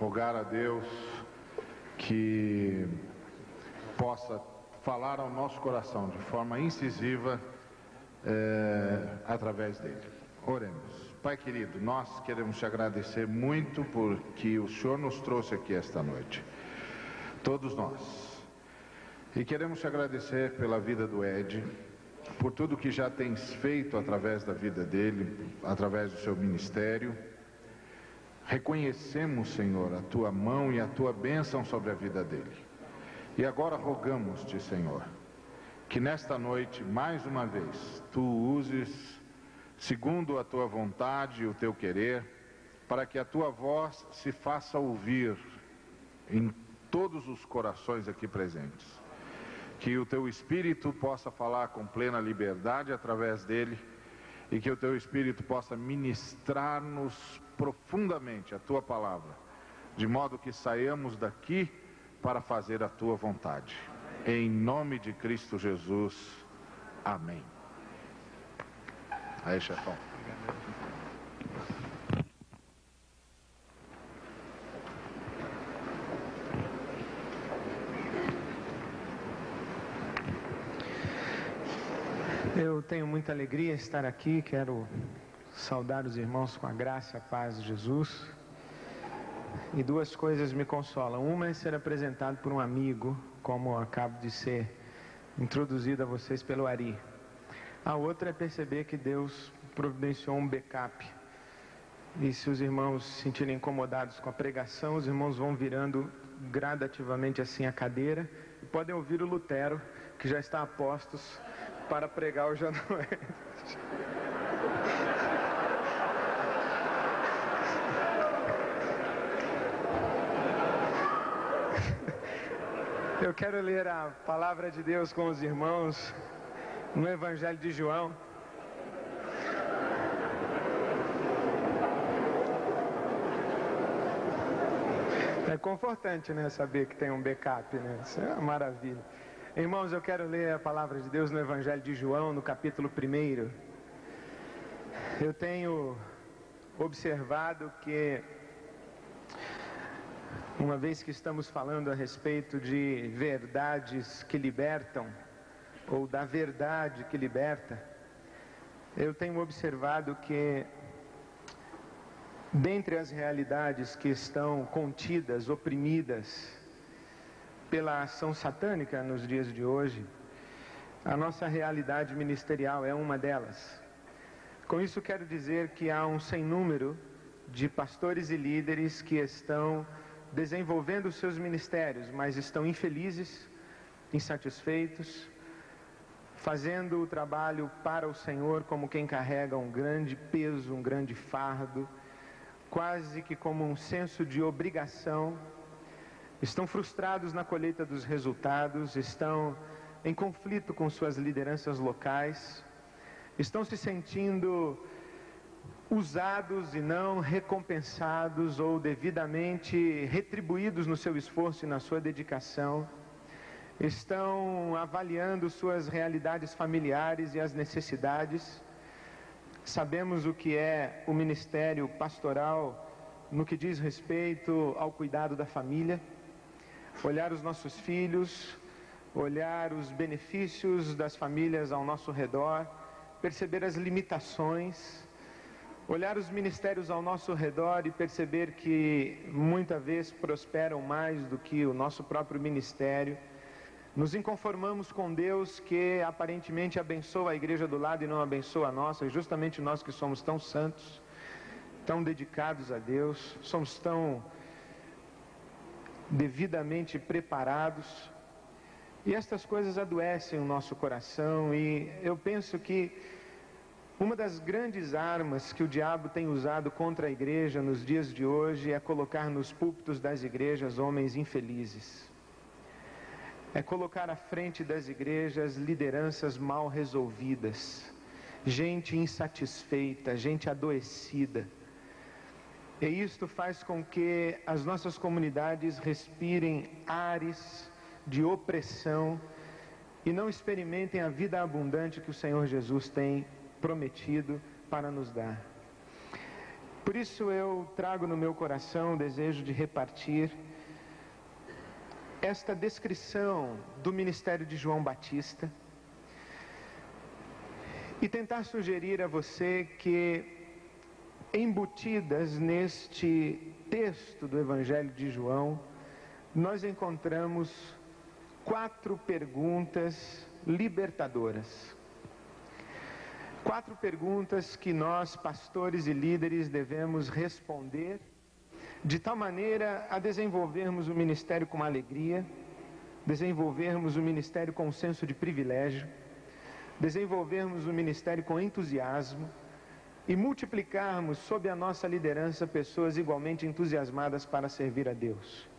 rogar a Deus que possa falar ao nosso coração de forma incisiva através dele. Oremos. Pai querido, nós queremos te agradecer muito porque o Senhor nos trouxe aqui esta noite, todos nós, e queremos te agradecer pela vida do Ed, por tudo que já tens feito através da vida dele, através do seu ministério. Reconhecemos, Senhor, a tua mão e a tua bênção sobre a vida dele. E agora rogamos-te, Senhor, que nesta noite, mais uma vez, tu uses segundo a tua vontade e o teu querer, para que a tua voz se faça ouvir em todos os corações aqui presentes. Que o teu Espírito possa falar com plena liberdade através dele, e que o teu Espírito possa ministrar-nos profundamente a tua palavra, de modo que saiamos daqui para fazer a tua vontade. Em nome de Cristo Jesus. Amém. Aí, chefão. Eu tenho muita alegria em estar aqui, quero saudar os irmãos com a graça e a paz de Jesus. E duas coisas me consolam. Uma é ser apresentado por um amigo, como acabo de ser introduzido a vocês pelo Ari. A outra é perceber que Deus providenciou um backup. E se os irmãos se sentirem incomodados com a pregação, os irmãos vão virando gradativamente assim a cadeira e podem ouvir o Lutero, que já está a postos para pregar hoje à noite. Eu quero ler a palavra de Deus com os irmãos no Evangelho de João. É confortante, né, saber que tem um backup, né? Isso é uma maravilha. Irmãos, eu quero ler a palavra de Deus no Evangelho de João, no capítulo 1. Eu tenho observado que, uma vez que estamos falando a respeito de verdades que libertam, ou da verdade que liberta, eu tenho observado que, dentre as realidades que estão contidas, oprimidas pela ação satânica nos dias de hoje, a nossa realidade ministerial é uma delas. Com isso quero dizer que há um sem número de pastores e líderes que estão desenvolvendo os seus ministérios, mas estão infelizes, insatisfeitos, fazendo o trabalho para o Senhor como quem carrega um grande peso, um grande fardo, quase que como um senso de obrigação. Estão frustrados na colheita dos resultados, estão em conflito com suas lideranças locais, estão se sentindo usados e não recompensados ou devidamente retribuídos no seu esforço e na sua dedicação, estão avaliando suas realidades familiares e as necessidades. Sabemos o que é o ministério pastoral no que diz respeito ao cuidado da família, olhar os nossos filhos, olhar os benefícios das famílias ao nosso redor, perceber as limitações, olhar os ministérios ao nosso redor e perceber que muitas vezes prosperam mais do que o nosso próprio ministério. Nos inconformamos com Deus que aparentemente abençoa a igreja do lado e não abençoa a nossa, e justamente nós que somos tão santos, tão dedicados a Deus, somos tão devidamente preparados, e estas coisas adoecem o nosso coração. E eu penso que uma das grandes armas que o diabo tem usado contra a igreja nos dias de hoje é colocar nos púlpitos das igrejas homens infelizes, é colocar à frente das igrejas lideranças mal resolvidas, gente insatisfeita, gente adoecida. E isto faz com que as nossas comunidades respirem ares de opressão e não experimentem a vida abundante que o Senhor Jesus tem prometido para nos dar. Por isso eu trago no meu coração o desejo de repartir esta descrição do ministério de João Batista e tentar sugerir a você que, embutidas neste texto do Evangelho de João, nós encontramos 4 perguntas libertadoras. 4 perguntas que nós, pastores e líderes, devemos responder de tal maneira a desenvolvermos o ministério com alegria, desenvolvermos o ministério com um senso de privilégio, desenvolvermos o ministério com entusiasmo e multiplicarmos sob a nossa liderança pessoas igualmente entusiasmadas para servir a Deus.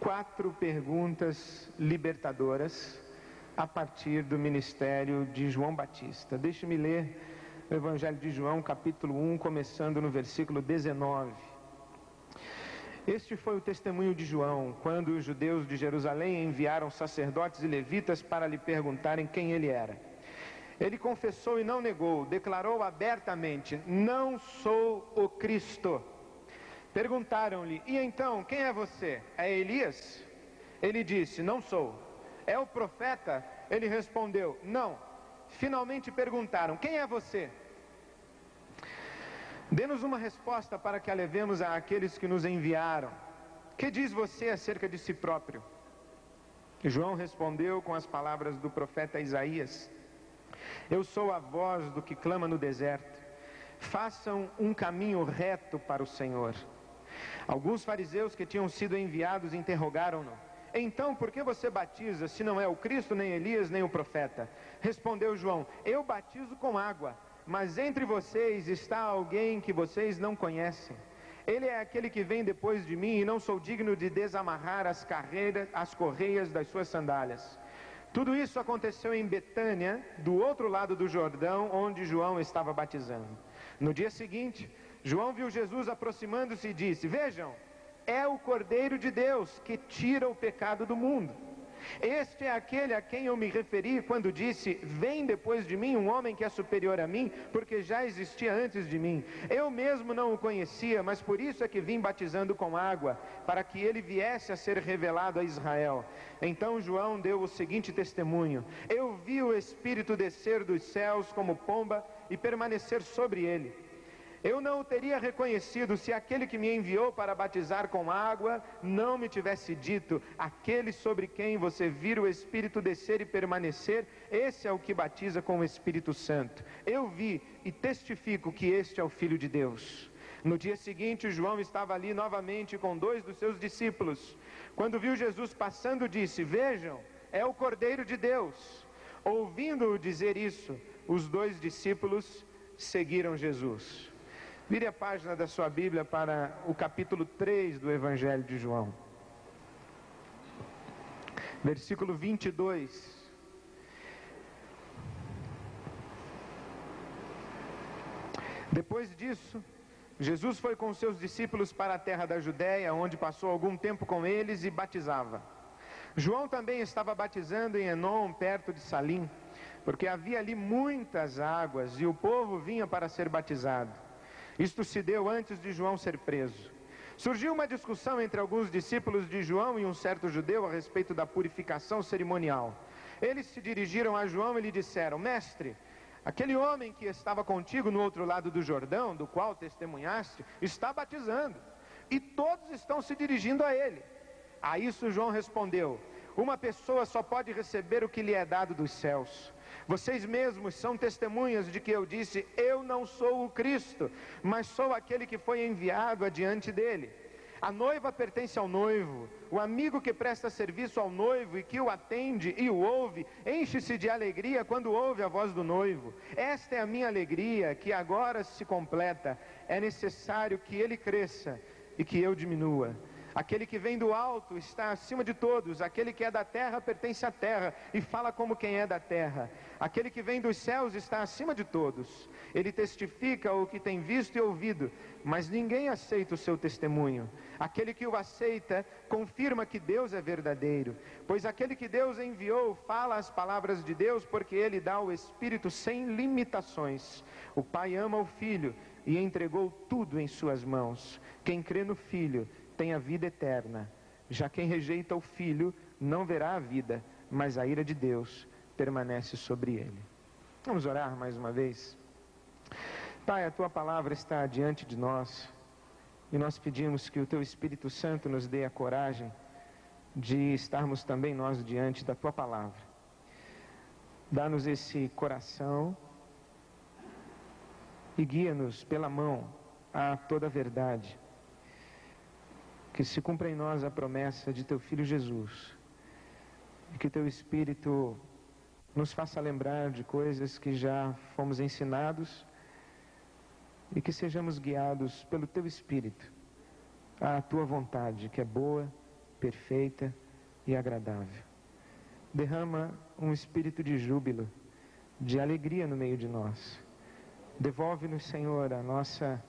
4 perguntas libertadoras a partir do ministério de João Batista. Deixe-me ler o Evangelho de João, capítulo 1, começando no versículo 19. Este foi o testemunho de João, quando os judeus de Jerusalém enviaram sacerdotes e levitas para lhe perguntarem quem ele era. Ele confessou e não negou, declarou abertamente: não sou o Cristo. Perguntaram-lhe: e então, quem é você? É Elias? Ele disse: não sou. É o profeta? Ele respondeu: não. Finalmente perguntaram: quem é você? Dê-nos uma resposta para que a levemos àqueles que nos enviaram. Que diz você acerca de si próprio? João respondeu com as palavras do profeta Isaías: eu sou a voz do que clama no deserto. Façam um caminho reto para o Senhor. Alguns fariseus que tinham sido enviados interrogaram-no: então por que você batiza, se não é o Cristo, nem Elias, nem o profeta? Respondeu João: eu batizo com água, mas entre vocês está alguém que vocês não conhecem. Ele é aquele que vem depois de mim, e não sou digno de desamarrar as correias das suas sandálias. Tudo isso aconteceu em Betânia, do outro lado do Jordão, onde João estava batizando. No dia seguinte, João viu Jesus aproximando-se e disse: vejam, é o Cordeiro de Deus que tira o pecado do mundo. Este é aquele a quem eu me referi quando disse: vem depois de mim um homem que é superior a mim, porque já existia antes de mim. Eu mesmo não o conhecia, mas por isso é que vim batizando com água, para que ele viesse a ser revelado a Israel. Então João deu o seguinte testemunho: eu vi o Espírito descer dos céus como pomba e permanecer sobre ele. Eu não o teria reconhecido se aquele que me enviou para batizar com água não me tivesse dito: aquele sobre quem você vira o Espírito descer e permanecer, esse é o que batiza com o Espírito Santo. Eu vi e testifico que este é o Filho de Deus. No dia seguinte, João estava ali novamente com 2 dos seus discípulos. Quando viu Jesus passando, disse: vejam, é o Cordeiro de Deus. Ouvindo-o dizer isso, os 2 discípulos seguiram Jesus. Vire a página da sua Bíblia para o capítulo 3 do Evangelho de João. Versículo 22. Depois disso, Jesus foi com seus discípulos para a terra da Judéia, onde passou algum tempo com eles e batizava. João também estava batizando em Enom, perto de Salim, porque havia ali muitas águas e o povo vinha para ser batizado. Isto se deu antes de João ser preso. Surgiu uma discussão entre alguns discípulos de João e um certo judeu a respeito da purificação cerimonial. Eles se dirigiram a João e lhe disseram: mestre, aquele homem que estava contigo no outro lado do Jordão, do qual testemunhaste, está batizando, e todos estão se dirigindo a ele. A isso João respondeu: uma pessoa só pode receber o que lhe é dado dos céus. Vocês mesmos são testemunhas de que eu disse: eu não sou o Cristo, mas sou aquele que foi enviado adiante dele. A noiva pertence ao noivo. O amigo que presta serviço ao noivo e que o atende e o ouve, enche-se de alegria quando ouve a voz do noivo. Esta é a minha alegria, que agora se completa. É necessário que ele cresça e que eu diminua. Aquele que vem do alto está acima de todos. Aquele que é da terra pertence à terra e fala como quem é da terra. Aquele que vem dos céus está acima de todos. Ele testifica o que tem visto e ouvido, mas ninguém aceita o seu testemunho. Aquele que o aceita confirma que Deus é verdadeiro, pois aquele que Deus enviou fala as palavras de Deus, porque ele dá o Espírito sem limitações. O Pai ama o Filho e entregou tudo em suas mãos. Quem crê no Filho tem a vida eterna. Já quem rejeita o Filho não verá a vida, mas a ira de Deus permanece sobre ele. Vamos orar mais uma vez. Pai, a Tua palavra está diante de nós e nós pedimos que o Teu Espírito Santo nos dê a coragem de estarmos também nós diante da Tua palavra. Dá-nos esse coração e guia-nos pela mão a toda a verdade. Que se cumpra em nós a promessa de Teu Filho Jesus. E que Teu Espírito nos faça lembrar de coisas que já fomos ensinados. E que sejamos guiados pelo Teu Espírito à Tua vontade, que é boa, perfeita e agradável. Derrama um espírito de júbilo, de alegria no meio de nós. Devolve-nos, Senhor, a nossa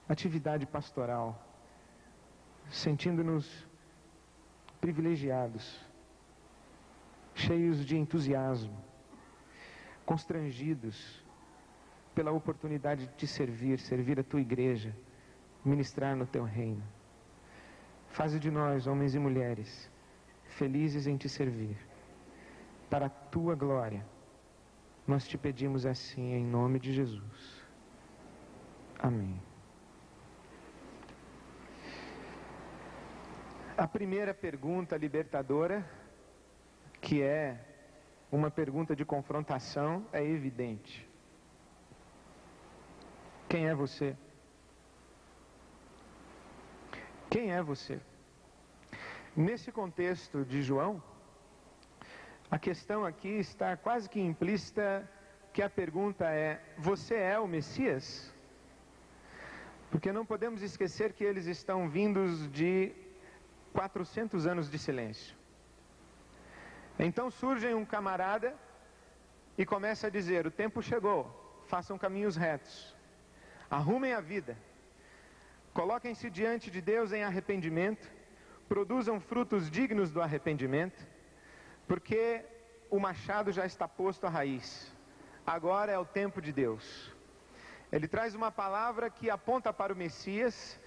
atividade pastoral, sentindo-nos privilegiados, cheios de entusiasmo, constrangidos pela oportunidade de Te servir a Tua igreja, ministrar no Teu reino. Faze de nós, homens e mulheres, felizes em Te servir, para a Tua glória. Nós Te pedimos assim, em nome de Jesus. Amém. A primeira pergunta libertadora, que é uma pergunta de confrontação, é evidente. Quem é você? Quem é você? Nesse contexto de João, a questão aqui está quase que implícita, que a pergunta é: você é o Messias? Porque não podemos esquecer que eles estão vindos de 400 anos de silêncio. Então surge um camarada e começa a dizer: o tempo chegou, façam caminhos retos, arrumem a vida, coloquem-se diante de Deus em arrependimento, produzam frutos dignos do arrependimento, porque o machado já está posto à raiz. Agora é o tempo de Deus. Ele traz uma palavra que aponta para o Messias,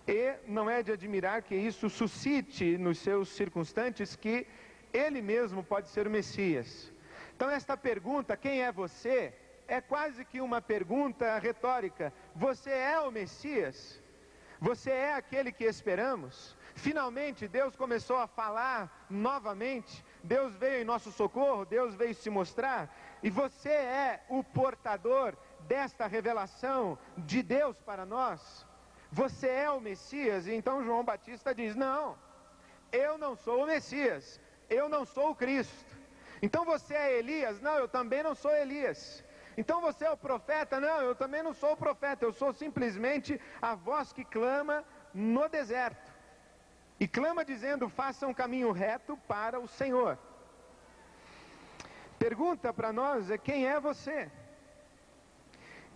e não é de admirar que isso suscite nos seus circunstantes que ele mesmo pode ser o Messias. Então esta pergunta, quem é você, é quase que uma pergunta retórica. Você é o Messias? Você é aquele que esperamos? Finalmente Deus começou a falar novamente, Deus veio em nosso socorro, Deus veio se mostrar, e você é o portador desta revelação de Deus para nós? Você é o Messias? E então João Batista diz: não, eu não sou o Messias, eu não sou o Cristo. Então você é Elias? Não, eu também não sou Elias. Então você é o profeta? Não, eu também não sou o profeta, eu sou simplesmente a voz que clama no deserto, e clama dizendo: faça um caminho reto para o Senhor. Pergunta para nós é: quem é você?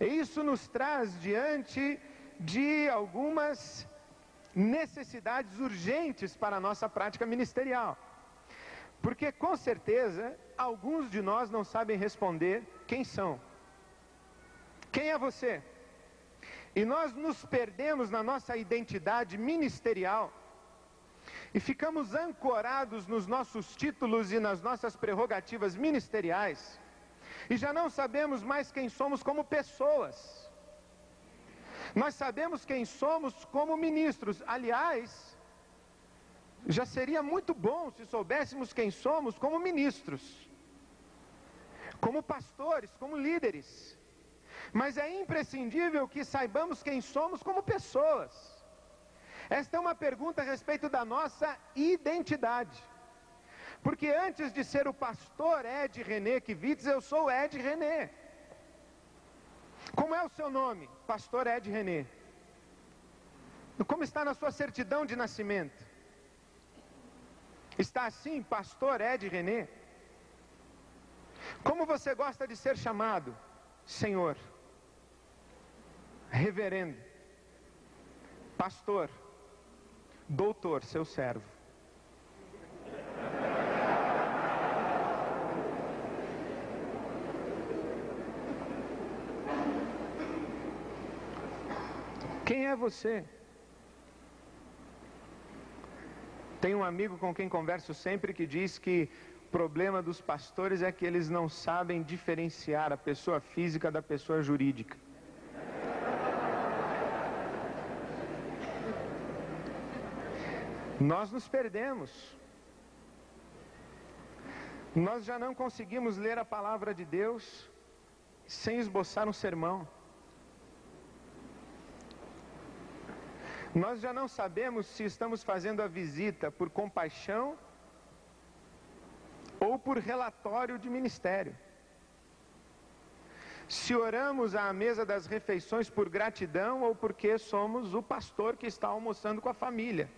E isso nos traz diante de algumas necessidades urgentes para a nossa prática ministerial. Porque com certeza alguns de nós não sabem responder quem são. Quem é você? E nós nos perdemos na nossa identidade ministerial e ficamos ancorados nos nossos títulos e nas nossas prerrogativas ministeriais, e já não sabemos mais quem somos como pessoas. Nós sabemos quem somos como ministros. Aliás, já seria muito bom se soubéssemos quem somos como ministros, como pastores, como líderes. Mas é imprescindível que saibamos quem somos como pessoas. Esta é uma pergunta a respeito da nossa identidade. Porque antes de ser o pastor Ed René Kivitz, eu sou Ed René. Como é o seu nome? Pastor Ed René. Como está na sua certidão de nascimento? Está assim, pastor Ed René? Como você gosta de ser chamado? Senhor, reverendo, pastor, doutor, seu servo. Quem é você? Tem um amigo com quem converso sempre que diz que o problema dos pastores é que eles não sabem diferenciar a pessoa física da pessoa jurídica. Nós nos perdemos. Nós já não conseguimos ler a palavra de Deus sem esboçar um sermão. Nós já não sabemos se estamos fazendo a visita por compaixão ou por relatório de ministério. Se oramos à mesa das refeições por gratidão ou porque somos o pastor que está almoçando com a família.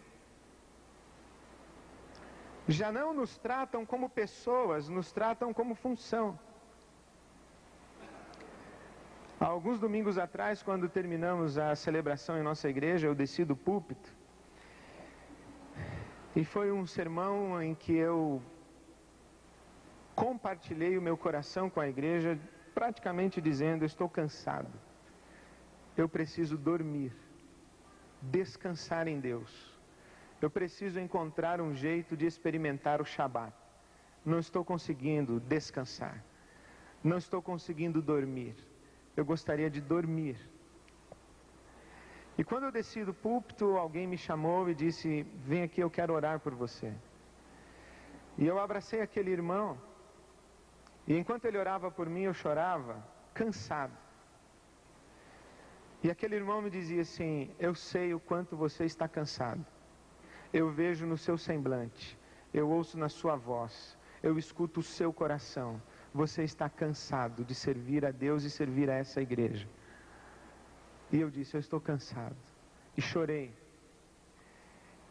Já não nos tratam como pessoas, nos tratam como função. Há alguns domingos atrás, quando terminamos a celebração em nossa igreja, eu desci do púlpito e foi um sermão em que eu compartilhei o meu coração com a igreja, praticamente dizendo: eu estou cansado, eu preciso dormir, descansar em Deus, eu preciso encontrar um jeito de experimentar o Shabat. Não estou conseguindo descansar, não estou conseguindo dormir. Eu gostaria de dormir. E quando eu desci do púlpito, alguém me chamou e disse: vem aqui, eu quero orar por você. E eu abracei aquele irmão, e enquanto ele orava por mim, eu chorava, cansado. E aquele irmão me dizia assim: eu sei o quanto você está cansado. Eu vejo no seu semblante, eu ouço na sua voz, eu escuto o seu coração. Você está cansado de servir a Deus e servir a essa igreja. E eu disse: eu estou cansado. E chorei.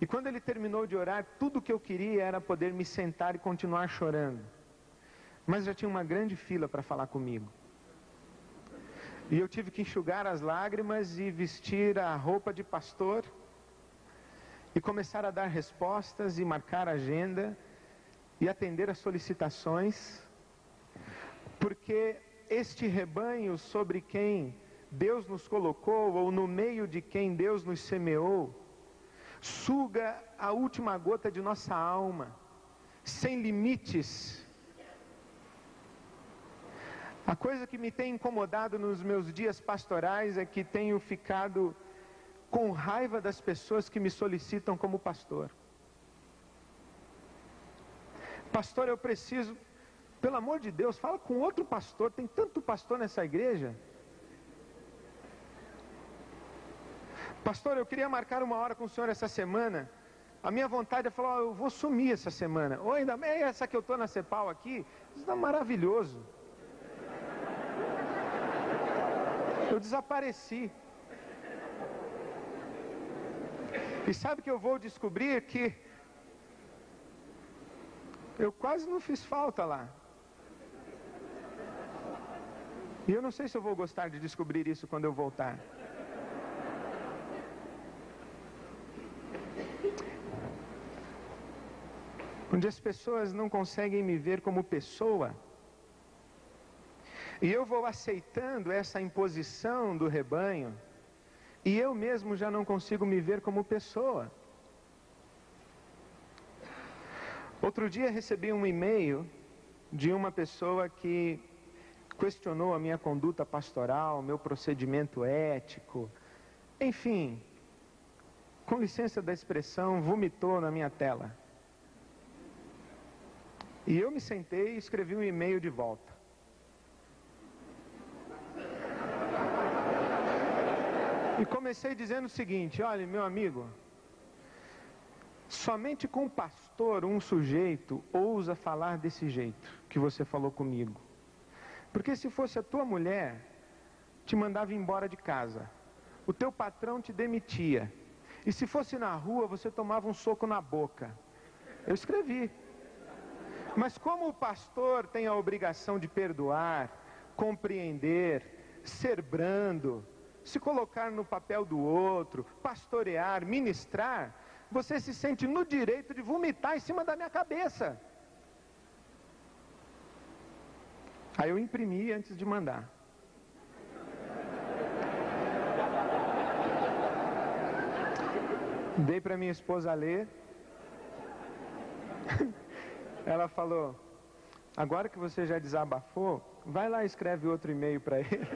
E quando ele terminou de orar, tudo o que eu queria era poder me sentar e continuar chorando. Mas já tinha uma grande fila para falar comigo. E eu tive que enxugar as lágrimas e vestir a roupa de pastor e começar a dar respostas e marcar a agenda e atender as solicitações. Porque este rebanho sobre quem Deus nos colocou, ou no meio de quem Deus nos semeou, suga a última gota de nossa alma, sem limites. A coisa que me tem incomodado nos meus dias pastorais é que tenho ficado com raiva das pessoas que me solicitam como pastor. Pastor, eu preciso... Pelo amor de Deus, fala com outro pastor. Tem tanto pastor nessa igreja. Pastor, eu queria marcar uma hora com o senhor essa semana. A minha vontade é falar: eu vou sumir essa semana. Ou ainda bem essa que eu estou na CEPAL aqui. Isso está maravilhoso. Eu desapareci. E sabe que eu vou descobrir que eu quase não fiz falta lá. E eu não sei se eu vou gostar de descobrir isso quando eu voltar. Onde as pessoas não conseguem me ver como pessoa. E eu vou aceitando essa imposição do rebanho. E eu mesmo já não consigo me ver como pessoa. Outro dia recebi um e-mail de uma pessoa que questionou a minha conduta pastoral, meu procedimento ético, enfim, com licença da expressão, vomitou na minha tela. E eu me sentei e escrevi um e-mail de volta. E comecei dizendo o seguinte: olha, meu amigo, somente com o pastor um sujeito ousa falar desse jeito que você falou comigo. Porque se fosse a tua mulher, te mandava embora de casa, o teu patrão te demitia, E se fosse na rua, você tomava um soco na boca. Eu escrevi. Mas como o pastor tem a obrigação de perdoar, compreender, ser brando, se colocar no papel do outro, pastorear, ministrar, você se sente no direito de vomitar em cima da minha cabeça. Aí eu imprimi antes de mandar. Dei para minha esposa ler. Ela falou: agora que você já desabafou, vai lá e escreve outro e-mail para ele.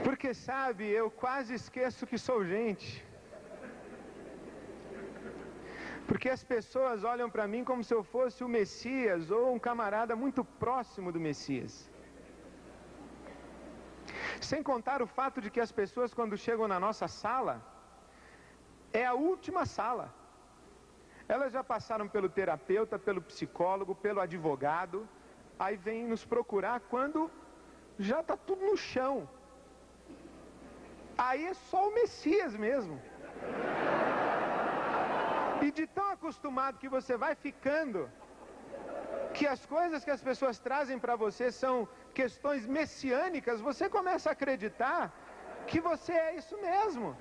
Porque sabe, eu quase esqueço que sou gente. Porque as pessoas olham para mim como se eu fosse o Messias ou um camarada muito próximo do Messias. Sem contar o fato de que as pessoas, quando chegam na nossa sala, é a última sala. Elas já passaram pelo terapeuta, pelo psicólogo, pelo advogado, aí vêm nos procurar quando já está tudo no chão. Aí é só o Messias mesmo. E de tão acostumado que você vai ficando, que as coisas que as pessoas trazem para você são questões messiânicas, você começa a acreditar que você é isso mesmo.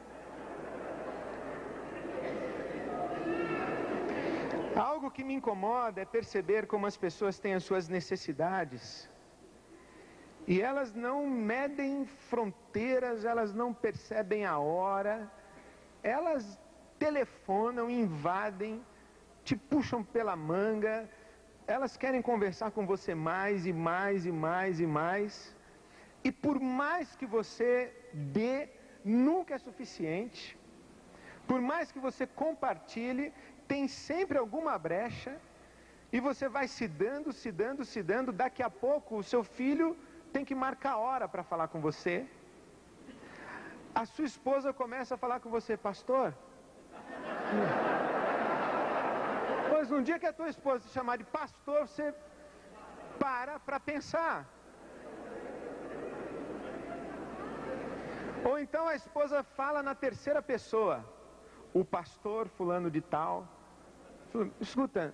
Algo que me incomoda é perceber como as pessoas têm as suas necessidades e elas não medem fronteiras, elas não percebem a hora, elas telefonam, invadem, te puxam pela manga, elas querem conversar com você mais e mais e mais e mais, e por mais que você dê, nunca é suficiente. Por mais que você compartilhe, tem sempre alguma brecha, e você vai se dando, daqui a pouco o seu filho tem que marcar hora para falar com você. A sua esposa começa a falar com você: pastor, pois um dia que a tua esposa te chamar de pastor, você para pensar. Ou então a esposa fala na terceira pessoa: o pastor fulano de tal. Escuta,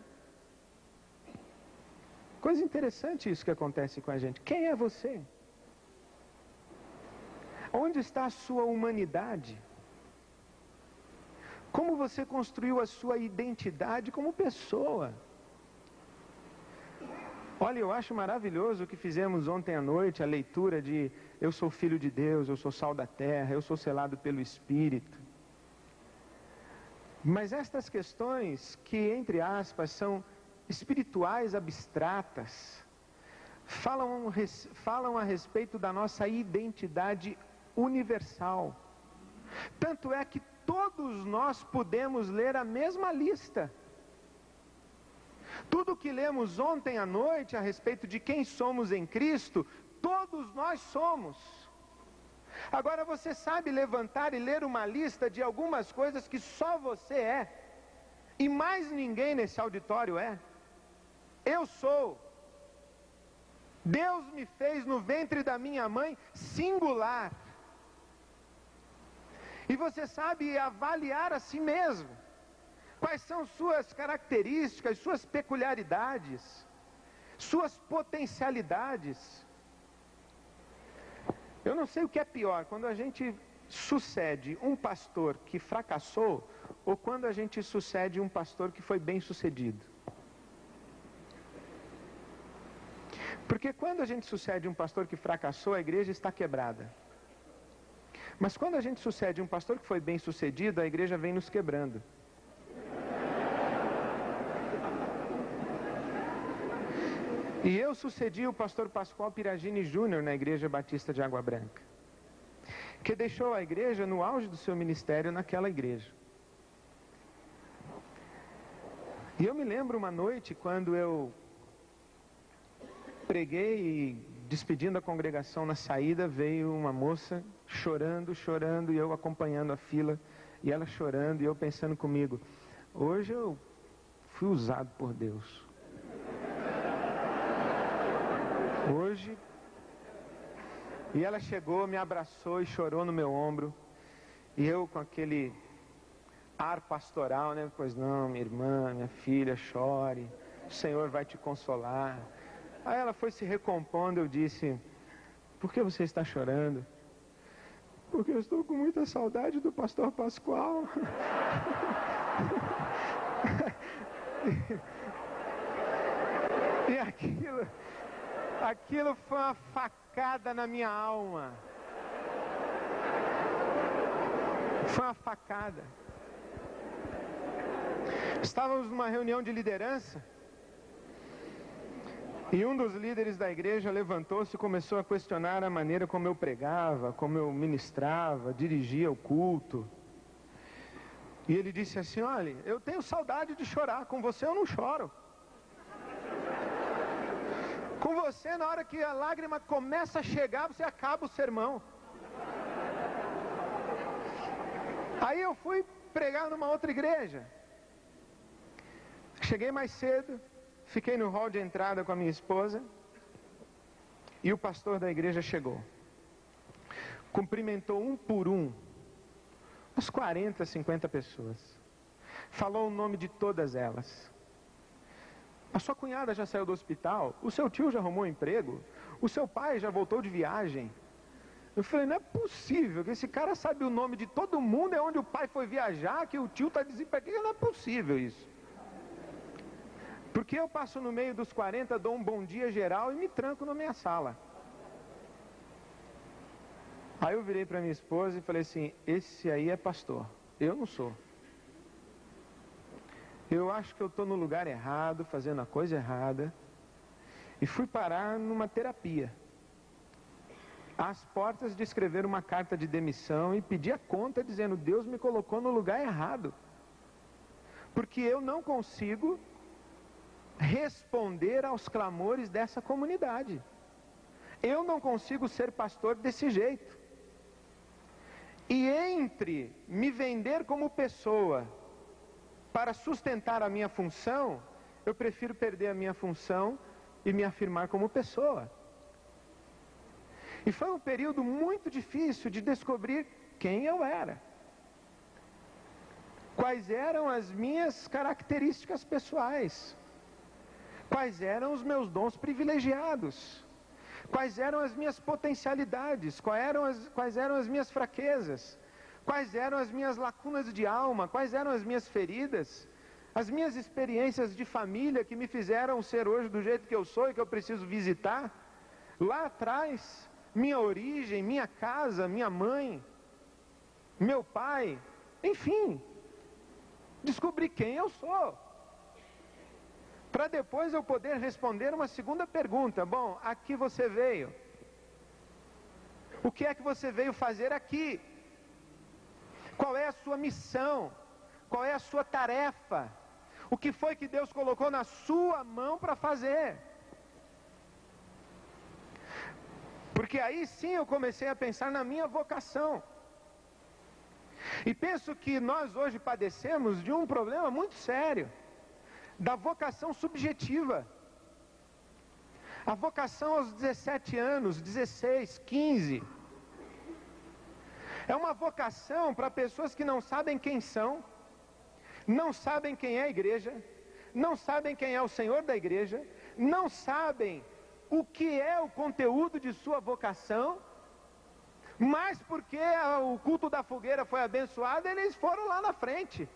coisa interessante isso que acontece com a gente. Quem é você? Onde está a sua humanidade? Como você construiu a sua identidade como pessoa? Olha, eu acho maravilhoso o que fizemos ontem à noite, a leitura de eu sou filho de Deus, eu sou sal da terra, eu sou selado pelo Espírito. Mas estas questões que, entre aspas, são espirituais abstratas, falam a respeito da nossa identidade universal. Tanto é que todos nós podemos ler a mesma lista. Tudo que lemos ontem à noite a respeito de quem somos em Cristo, todos nós somos. Agora você sabe levantar e ler uma lista de algumas coisas que só você é, e mais ninguém nesse auditório é. Eu sou. Deus me fez no ventre da minha mãe singular. E você sabe avaliar a si mesmo. Quais são suas características, suas peculiaridades, suas potencialidades. Eu não sei o que é pior, quando a gente sucede um pastor que fracassou, ou quando a gente sucede um pastor que foi bem sucedido. Porque quando a gente sucede um pastor que fracassou, a igreja está quebrada. Mas quando a gente sucede um pastor que foi bem sucedido, a igreja vem nos quebrando. E eu sucedi o pastor Pascoal Piragini Júnior na Igreja Batista de Água Branca, que deixou a igreja no auge do seu ministério naquela igreja. E eu me lembro uma noite quando eu preguei e despedindo a congregação na saída, veio uma moça chorando, e eu acompanhando a fila, e ela chorando, e eu pensando comigo: hoje eu fui usado por Deus. hoje. E ela chegou, me abraçou e chorou no meu ombro. E eu com aquele ar pastoral, né? Pois não, minha irmã, minha filha, chore. O Senhor vai te consolar. Aí ela foi se recompondo, eu disse: por que você está chorando? Porque eu estou com muita saudade do pastor Pascoal. E aquilo foi uma facada na minha alma. Foi uma facada. Estávamos numa reunião de liderança e um dos líderes da igreja levantou-se e começou a questionar a maneira como eu pregava, como eu ministrava, dirigia o culto. E ele disse assim: olha, eu tenho saudade de chorar, com você eu não choro. Com você, na hora que a lágrima começa a chegar, você acaba o sermão. Aí eu fui pregar numa outra igreja. Cheguei mais cedo, fiquei no hall de entrada com a minha esposa, e o pastor da igreja chegou. Cumprimentou um por um, umas 40, 50 pessoas. Falou o nome de todas elas. A sua cunhada já saiu do hospital, o seu tio já arrumou um emprego, o seu pai já voltou de viagem. Eu falei: não é possível que esse cara sabe o nome de todo mundo, é onde o pai foi viajar, que o tio está desempregado. Não é possível isso. Porque eu passo no meio dos 40, dou um bom dia geral e me tranco na minha sala. Aí eu virei para minha esposa e falei assim: esse aí é pastor, eu não sou. Eu acho que eu estou no lugar errado, fazendo a coisa errada. E fui parar numa terapia, às portas de escrever uma carta de demissão e pedir a conta dizendo: Deus me colocou no lugar errado. Porque eu não consigo responder aos clamores dessa comunidade. Eu não consigo ser pastor desse jeito. E entre me vender como pessoa para sustentar a minha função, eu prefiro perder a minha função e me afirmar como pessoa. E foi um período muito difícil de descobrir quem eu era. Quais eram as minhas características pessoais. Quais eram os meus dons privilegiados. Quais eram as minhas potencialidades. Quais eram as minhas fraquezas. Quais eram as minhas lacunas de alma. Quais eram as minhas feridas. As minhas experiências de família que me fizeram ser hoje do jeito que eu sou e que eu preciso visitar. Lá atrás, minha origem, minha casa, minha mãe, meu pai, enfim, descobri quem eu sou. Para depois eu poder responder uma segunda pergunta: bom, aqui você veio. O que é que você veio fazer aqui? Qual é a sua missão? Qual é a sua tarefa? O que foi que Deus colocou na sua mão para fazer? Porque aí sim eu comecei a pensar na minha vocação. E penso que nós hoje padecemos de um problema muito sério, da vocação subjetiva. A vocação aos 17 anos, 16, 15. É uma vocação para pessoas que não sabem quem são, não sabem quem é a igreja, não sabem quem é o Senhor da igreja, não sabem o que é o conteúdo de sua vocação, mas porque o culto da fogueira foi abençoado, eles foram lá na frente.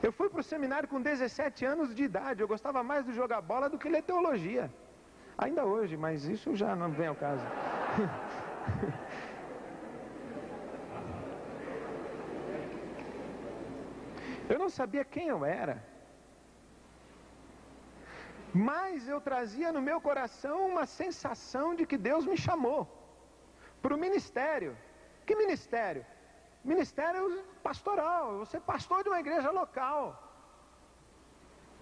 Eu fui para o seminário com 17 anos de idade, eu gostava mais de jogar bola do que ler teologia. Ainda hoje, mas isso já não vem ao caso. Eu não sabia quem eu era, mas eu trazia no meu coração uma sensação de que Deus me chamou para o ministério. Que ministério? Ministério pastoral, você é pastor de uma igreja local.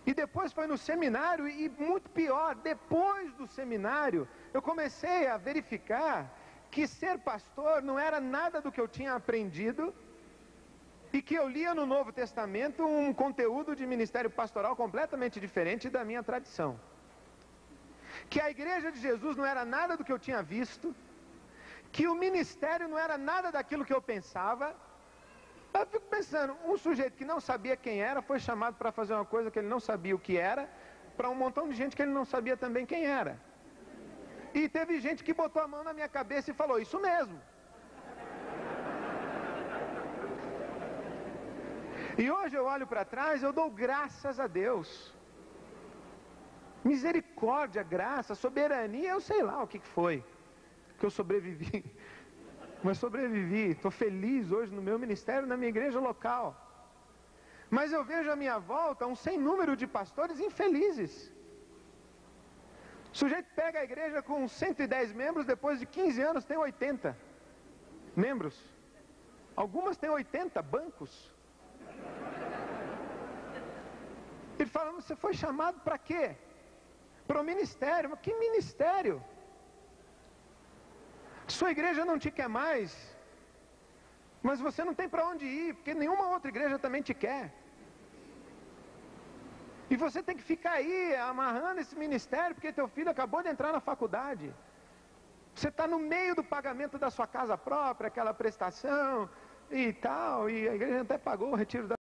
E depois foi no seminário, e muito pior, depois do seminário, eu comecei a verificar que ser pastor não era nada do que eu tinha aprendido, e que eu lia no Novo Testamento um conteúdo de ministério pastoral completamente diferente da minha tradição. que a igreja de Jesus não era nada do que eu tinha visto, que o ministério não era nada daquilo que eu pensava. Eu fico pensando, um sujeito que não sabia quem era, foi chamado para fazer uma coisa que ele não sabia o que era, para um montão de gente que ele não sabia também quem era. E teve gente que botou a mão na minha cabeça e falou, isso mesmo. E hoje eu olho para trás, eu dou graças a Deus. Misericórdia, graça, soberania, eu sei lá o que foi que eu sobrevivi. Mas sobrevivi, estou feliz hoje no meu ministério, na minha igreja local. Mas eu vejo à minha volta um sem número de pastores infelizes. O sujeito pega a igreja com 110 membros, depois de 15 anos tem 80 membros. Algumas têm 80 bancos. Ele fala, você foi chamado para quê? Para o ministério. Mas que ministério? Sua igreja não te quer mais, mas você não tem para onde ir, porque nenhuma outra igreja também te quer. E você tem que ficar aí amarrando esse ministério, porque teu filho acabou de entrar na faculdade. Você está no meio do pagamento da sua casa própria, aquela prestação e tal, e a igreja até pagou o retiro da